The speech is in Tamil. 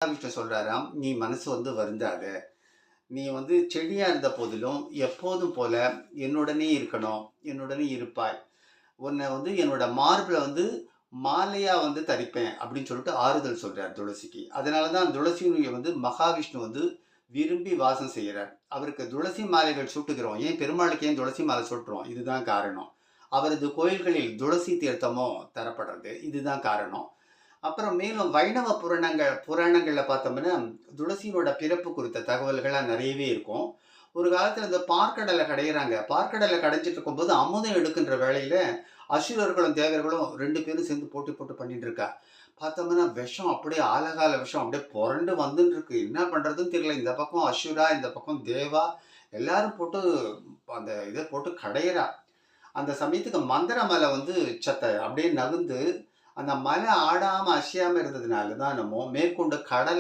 மகாவிஷ்ணு சொல்றாராம், "நீ மனசு வருந்தாத. நீ செடியா இருந்த போதிலும், எப்போதும் போல என்னுடனே இருக்கணும். என்னுடனே இருப்பாய். உன்னை என்னோட மார்புல மாலையா தரிப்பேன்." அப்படின்னு சொல்லிட்டு ஆறுதல் சொல்றார் துளசிக்கு. அதனால தான் துளசியை மகாவிஷ்ணு விரும்பி வாசம் செய்கிறார். அவருக்கு துளசி மாலைகள் சூட்டுகிறோம். ஏன் பெருமாளுக்கு ஏன் துளசி மாலை சூட்டுறோம்? இதுதான் காரணம். அவரது கோயில்களில் துளசி தீர்த்தமும் தரப்படுறது. இதுதான் காரணம். அப்புறம் மேலும் வைணவ புராணங்கள்ல பார்த்தோம்னா, துளசியோட பிறப்பு குறித்த தகவல்கள்லாம் நிறையவே இருக்கும். ஒரு காலத்துல இந்த பார்க்கடலை கடையிறாங்க. பார்க்கடலை கடைஞ்சிட்டு இருக்கும்போது, அமுதம் எடுக்கின்ற வேளையில அசுரர்களும், தேவர்களும் 2 பேரும் சேர்ந்து போட்டி போட்டு பண்ணிட்டு இருக்கா. பார்த்தோம்னா விஷம் அப்படியே ஆலகால விஷம் அப்படியே புரண்டு வந்துட்டு இருக்கு. என்ன பண்றதுன்னு தெரியல. இந்த பக்கம் அசுரா, இந்த பக்கம் தேவா எல்லாரும் போட்டு அந்த இத போட்டு கடையிறா. அந்த சமயத்துக்கு மந்திர மலை அப்படியே நகுந்து அந்த மலை ஆடாம, அசையாம இருந்ததுனால தான் என்னமோ மேற்கொண்டு கடல்